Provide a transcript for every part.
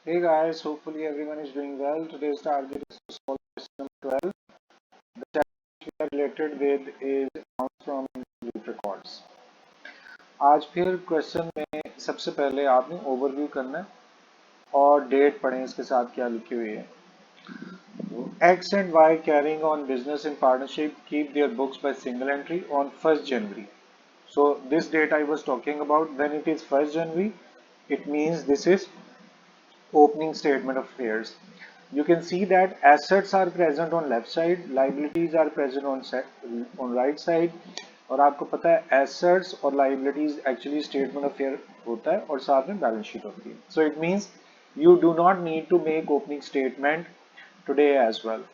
Hey guys, hopefully everyone is doing well. Today's target is to solve question number 12. The challenge we are related with is accounts from incomplete records. आज फिर question में सबसे पहले आपने overview करना है और डेट पढ़ें इसके साथ क्या लिखी हुई है. X and Y carrying on business in partnership keep their books by single entry on 1st January. So this date I was talking about, when it is 1st January, it means this is opening statement of affairs. You can see that assets are present on left side, liabilities are present on right side. और आपको पता है assets और liabilities actually statement of affair होता है और साथ में balance sheet होती है. So it means you do not need to make opening statement today as well.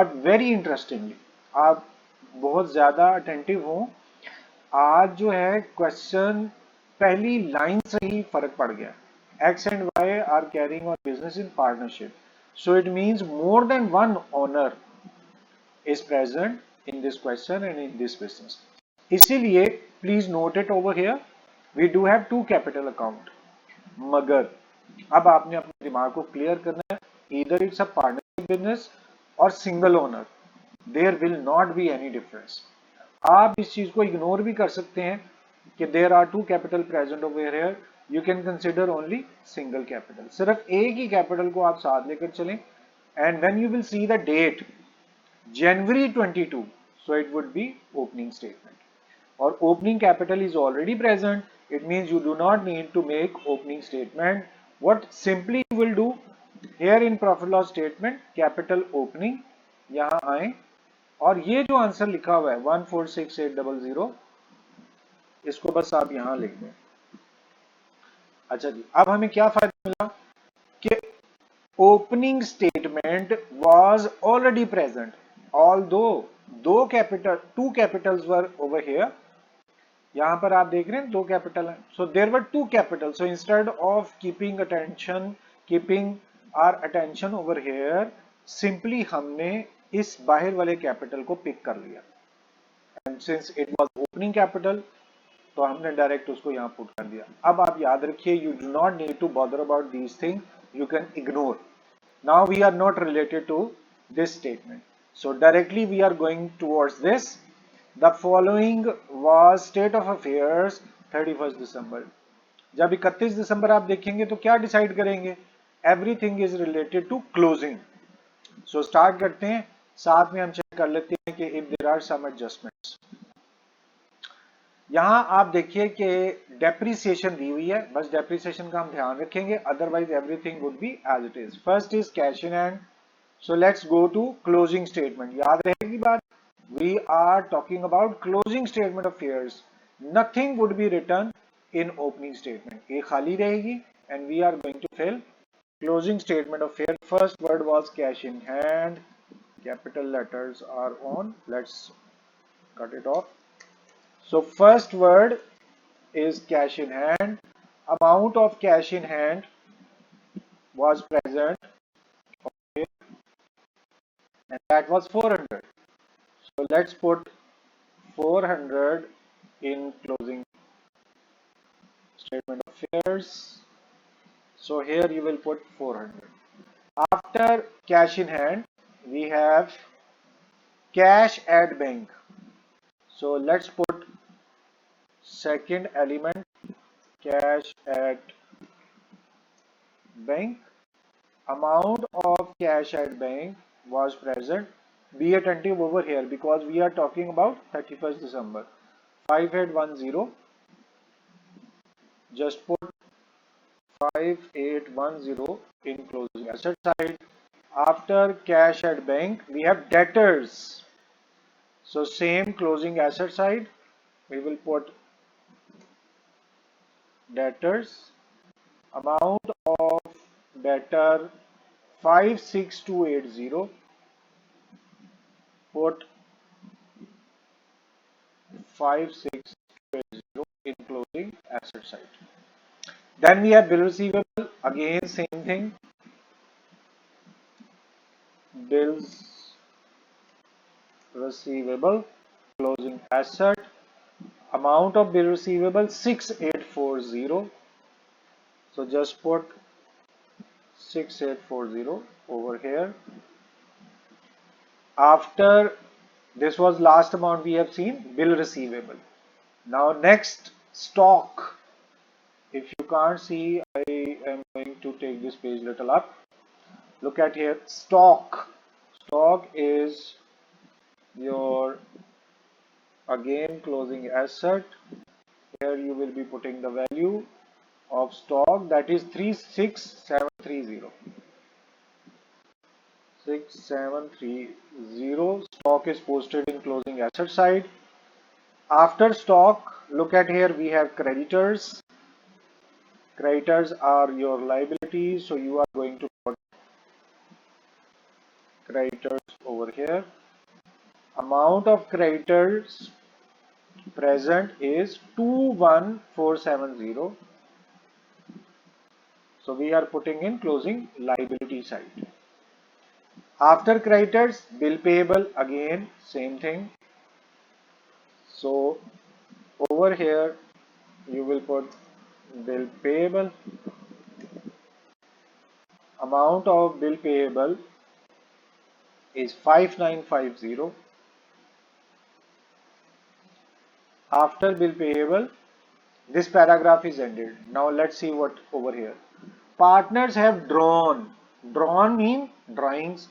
But very interestingly, आप बहुत ज़्यादा attentive हो. आज जो है क्वेश्चन पहली लाइन से ही फर्क पड़ गया. X and Y are carrying on business in partnership. So it means more than one owner is present in this question and in this business. इसीलिए please note it over here. We do have two capital account. मगर अब आपने अपने दिमाग को clear करना है. Either it's a partnership business or single owner. There will not be any difference. आप इस चीज को इग्नोर भी कर सकते हैं कि there are two capital present over here. You can consider only single capital. सिर्फ एक ही कैपिटल को आप साथ लेकर चलें. And when you will see the date January 22, so it would be opening statement. Or opening capital is already present. It means you do not need to make opening statement. What simply you will do here in profit loss statement, capital opening, यहां आए और ये जो answer लिखा हुआ है 146800 इसको बस आप यहां लिख दें. अच्छा जी, अब हमें क्या फायदा मिला कि opening statement was already present. Although two capitals were over here. यहां पर आप देख रहे हैं दो कैपिटल हैं. So there were two capital. So instead of keeping our attention over here, simply हमने इस बाहर वाले कैपिटल को पिक कर लिया. And since it was opening capital तो हमने डायरेक्ट उसको यहां पुट कर दिया. अब आप याद रखिए, you do not need to bother about these thing. You can ignore. Now we are not related to this statement, so directly we are going towards this. The following was state of affairs 31st December. जब 31 दिसंबर आप देखेंगे तो क्या decide करेंगे? Everything is related to closing. So start करते हैं. साथ में हम चेक कर लेते हैं कि if there are some adjustments. यहां आप देखिए कि डेप्रिसिएशन दी हुई है. बस डेप्रिसिएशन का हम ध्यान रखेंगे, otherwise everything would be as it is. First is cash in hand. So let's go to closing statement. याद रहेगी बात, we are talking about closing statement of affairs. Nothing would be return in opening statement. ये खाली रहेगी and we are going to fill closing statement of fair. First word was cash in hand. Capital letters are on. Let's cut it off. So first word is cash in hand. Amount of cash in hand was present, okay, and that was 400. So let's put 400 in closing statement of affairs. So here you will put 400. After cash in hand, we have cash at bank. So let's put second element, cash at bank. Amount of cash at bank was present. Be attentive over here because we are talking about 31st December. 5810. Just put 5810 in closing asset side. After cash at bank, we have debtors. So same closing asset side, we will put debtors. Amount of debtor 56280. Put 56280 in closing asset side. Then we have bill receivable. Again same thing. Bills receivable, closing asset. Amount of bill receivable 6840. So just put 6840 over here. After this was last amount we have seen, bill receivable. Now next, stock. If you can't see, I am going to take this page little up. Look at here, stock. Stock is your again closing asset. Here you will be putting the value of stock, that is 36730. 6730 stock is posted in closing asset side. After stock, look at here, we have creditors. Creditors are your liabilities, so you are going to put creditors over here. Amount of creditors present is 21470. So we are putting in closing liability side. After creditors, bill payable, again same thing. So over here you will put bill payable. Amount of bill payable is 5950. After bill payable, this paragraph is ended. Now let's see what over here. Partners have drawn. Drawn mean drawings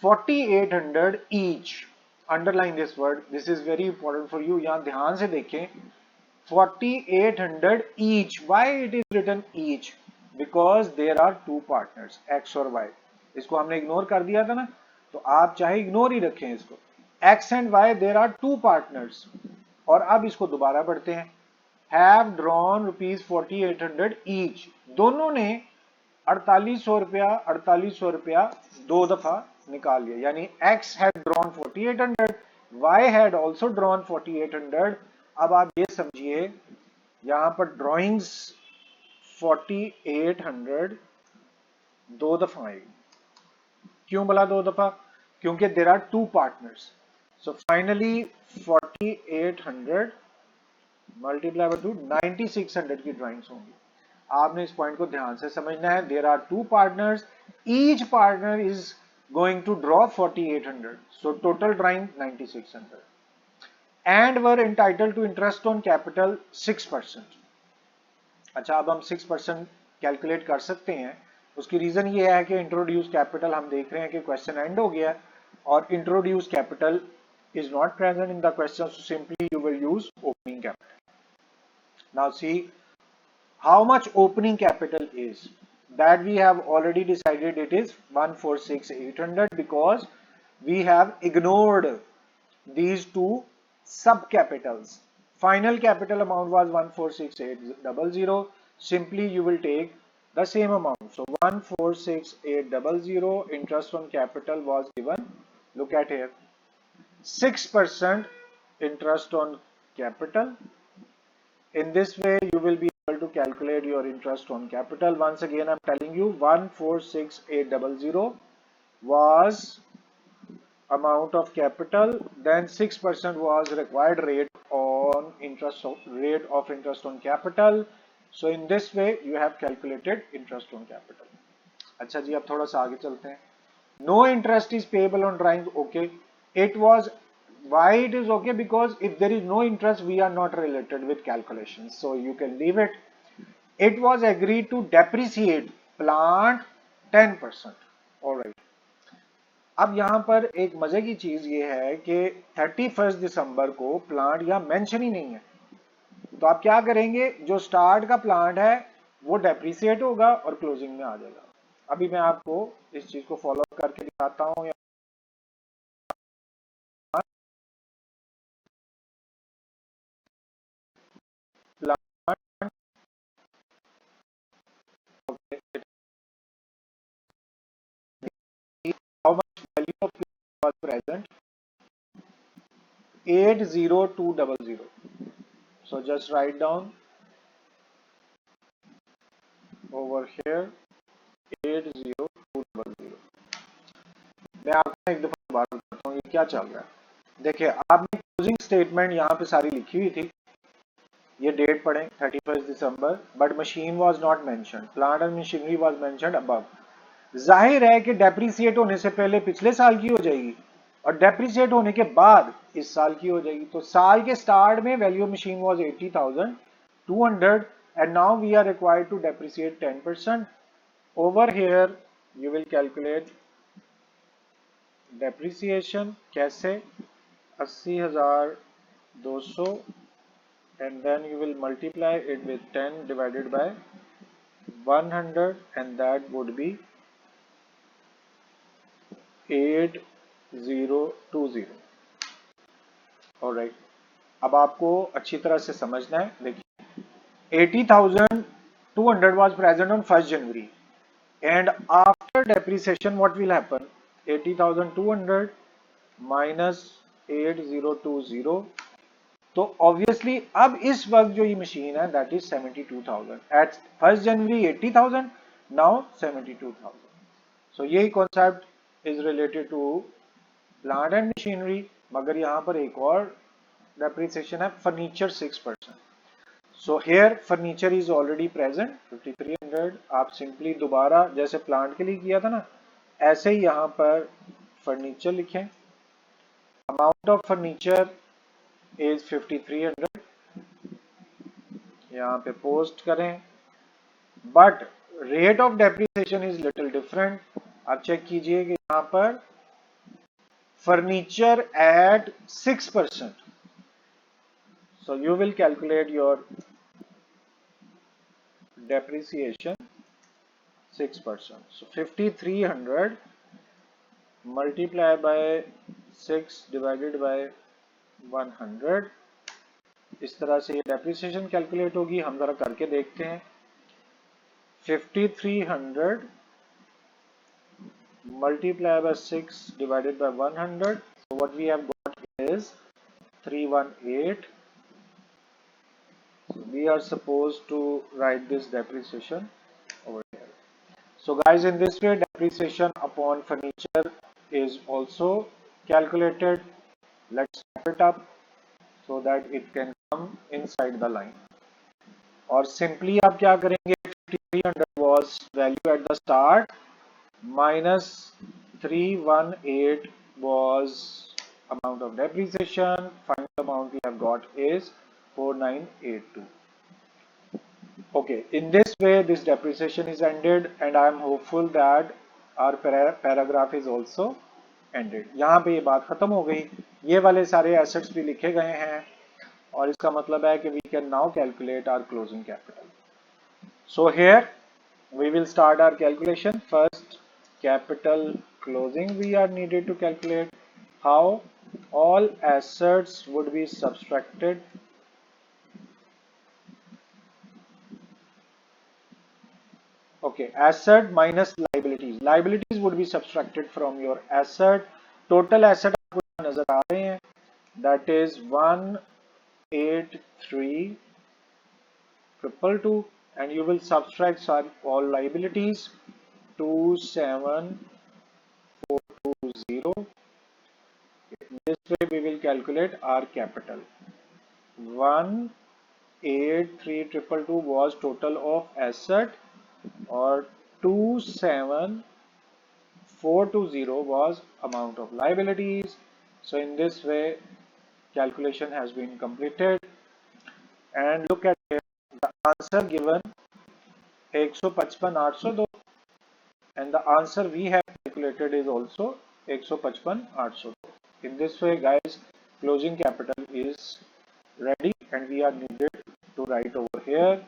4800 each. Underline this word. This is very important for you. यहाँ ध्यान से देखें. 4800 each. Why it is written each? Because there are two partners, X और Y. इसको हमने ignore कर दिया था ना, तो आप चाहे इग्नोर ही रखें इसको. X and Y, there are two partners. और अब इसको दोबारा पढ़ते हैं. Have drawn rupees 4800 each. दोनों ने 4800 रुपया दो दफा निकाल लिया. यानी X had drawn 4800, Y had also drawn 4800. अब आप ये समझिए, यहां पर ड्रॉइंग्स 4800 दो दफा आएगी. क्यों बोला दो दफा? क्योंकि there are two partners. So finally 4800 multiply by 2, 9600 की ड्राइंग्स होंगी. आपने इस पॉइंट को ध्यान से समझना है. There are two partners, each partner is going to draw 4800. So total drawing 9600. And were entitled to interest on capital 6%. अच्छा, अब हम 6% कैलकुलेट कर सकते हैं. उसकी रीजन ये है कि इंट्रोड्यूस कैपिटल हम देख रहे हैं कि क्वेश्चन एंड हो गया और introduce capital is not present in the question, so simply you will use opening capital. Now see how much opening capital is. That we have already decided it is 146,800 because we have ignored these two sub capitals. Final capital amount was 146,800. Simply you will take the same amount. So 146,800 interest on capital was given. Look at here. 6% interest on capital. In this way you will be able to calculate your interest on capital. Once again I'm telling you, 146,800 was amount of capital, then 6% was required rate on interest on capital. So in this way you have calculated interest on capital. अच्छा जी, अब थोड़ा सा आगे चलते हैं. No interest is payable on drawing. Okay, it was, why it is okay? Because if there is no interest, we are not related with calculations, so you can leave it. It was agreed to depreciate plant 10%. Alright. अब यहां पर एक मजे की चीज ये है कि 31 दिसंबर को प्लांट यहां मेंशन ही नहीं है. तो आप क्या करेंगे, जो स्टार्ट का प्लांट है वो डेप्रिसिएट होगा और क्लोजिंग में आ जाएगा. अभी मैं आपको इस चीज को फॉलो करके दिखाता हूं. How much value of was present? 80200. So just write down over here 80200. मैं आपको एक दफा बात करता हूँ ये क्या चल रहा है. देखिए, आपने क्लोजिंग स्टेटमेंट यहाँ पे सारी लिखी हुई थी. ये डेट पढ़ें 31 दिसंबर, but machine was not mentioned. Plant and machinery was mentioned above. जाहिर है कि डेप्रिसिएट होने से पहले पिछले साल की हो जाएगी और डेप्रिसिएट होने के बाद इस साल की हो जाएगी। तो साल के स्टार्ट में value machine was 80,200 and now we are required to depreciate 10%. Over here you will calculate depreciation कैसे 80,200 and then you will multiply it with 10 divided by 100 and that would be 8020. Alright, अब आपको अच्छी तरह से समझना है। देखिए 80,200 was present on 1st January and after depreciation what will happen? 80,200 minus 8020, तो ऑब्वियसली अब इस वक्त जो ये मशीन है that is 72,000 at 1st January 80,000, now 72,000. So यही concept is related to plant and machinery, मगर यहाँ पर एक और डेप्रिसिएशन है furniture 6%. So here furniture is already present 5300. आप सिंपली दोबारा जैसे प्लांट के लिए किया था ना ऐसे ही यहाँ पर फर्नीचर लिखें. अमाउंट ऑफ फर्नीचर इज 5300, यहाँ पे पोस्ट करें. But rate of depreciation is little different. आप चेक कीजिए कि यहाँ पर furniture eight 6%. So you will calculate your depreciation 6%. So 5300 multiply by 6 divided by 100. इस तरह से ये डेप्रिसिएशन कैलकुलेट होगी. हम जरा करके देखते हैं. 5300 multiply by 6 divided by 100. So what we have got is 318. So we are supposed to write this depreciation over here. So guys, in this way depreciation upon furniture is also calculated. Let's wrap it up so that it can come inside the line. और simply आप क्या करेंगे? 5300 was value at the start minus 318 was amount of depreciation. Final amount we have got is 4982. Okay, in this way this depreciation is ended and I am hopeful that our paragraph is also ended. यहाँ पे ये बात खत्म हो गई. ये वाले सारे assets भी लिखे गए हैं और इसका मतलब है कि we can now calculate our closing capital. So here we will start our calculation. First capital closing we are needed to calculate. How? All assets would be subtracted Okay, asset minus liabilities. Liabilities would be subtracted from your asset. Total asset आपको नजर आ रहे हैं. That is 183,222 and you will subtract all liabilities 27420. In this way we will calculate our capital. 183,222 was total of asset or 27420 was amount of liabilities. So in this way calculation has been completed and look at here, the answer given 155,802 and the answer we have calculated is also 155,802. In this way guys, closing capital is ready and we are needed to write over here.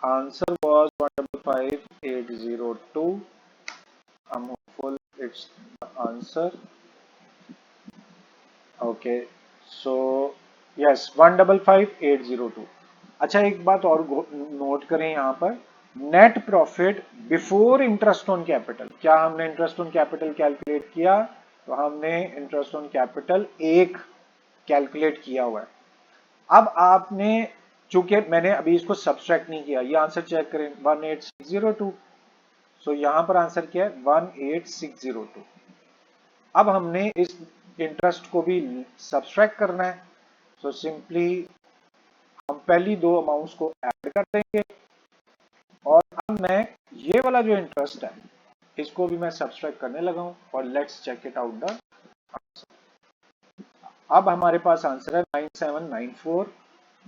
Answer was 155,802. I'm hopeful it's the answer. Okay, so yes 155,802. अच्छा एक बात और note करें यहाँ पर, net profit before interest on capital. क्या हमने interest on capital calculate किया? तो हमने इंटरेस्ट ऑन कैपिटल एक कैलकुलेट किया हुआ है. अब आपने चूंकि मैंने अभी इसको सब्सट्रैक्ट नहीं किया, ये आंसर चेक करें 18602. सो यहां पर आंसर क्या है 18602. अब हमने इस इंटरेस्ट को भी सब्सट्रैक्ट करना है. सो सिंपली हम पहली दो अमाउंट्स को ऐड कर देंगे और अब मैं ये वाला जो इंटरेस्ट है इसको भी मैं सब्सट्रैक्ट करने लगा हूं और let's check it out the. अब हमारे पास आंसर है 9794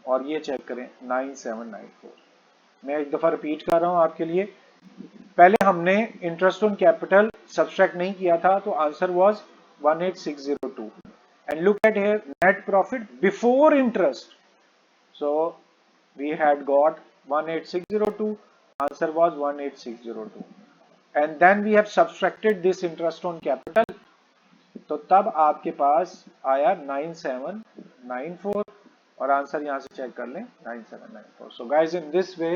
और ये चेक करें 9794। मैं एक दफा रिपीट कर रहा हूं आपके लिए। पहले हमने इंटरेस्ट ऑन कैपिटल सब्सट्रैक्ट नहीं किया था तो answer was 18602 and look at here net profit before interest. So we had got 18602, answer was 18602 and then we have subtracted this interest on capital, तो तब आपके पास आया 9794 और आंसर यहां से चेक कर लें 9794। So guys in this way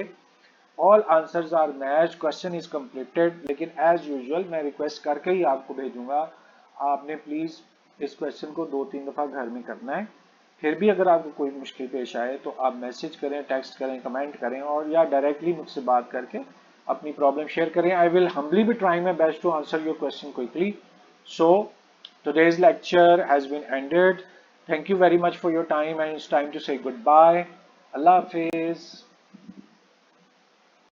all answers are match, question is completed. लेकिन एज यूजुअल मैं रिक्वेस्ट करके ही आपको भेजूंगा, आपने प्लीज इस क्वेश्चन को 2-3 दफा घर में करना है। फिर भी अगर आपको कोई मुश्किल पेश आए तो आप मैसेज करें, टेक्स्ट करें, कमेंट करें और या डायरेक्टली मुझसे बात करके अपनी प्रॉब्लम शेयर करें। I will humbly be trying my best to answer your question quickly. So today's lecture has been ended. Thank you very much for your time and it's time to say goodbye. Allah Hafiz.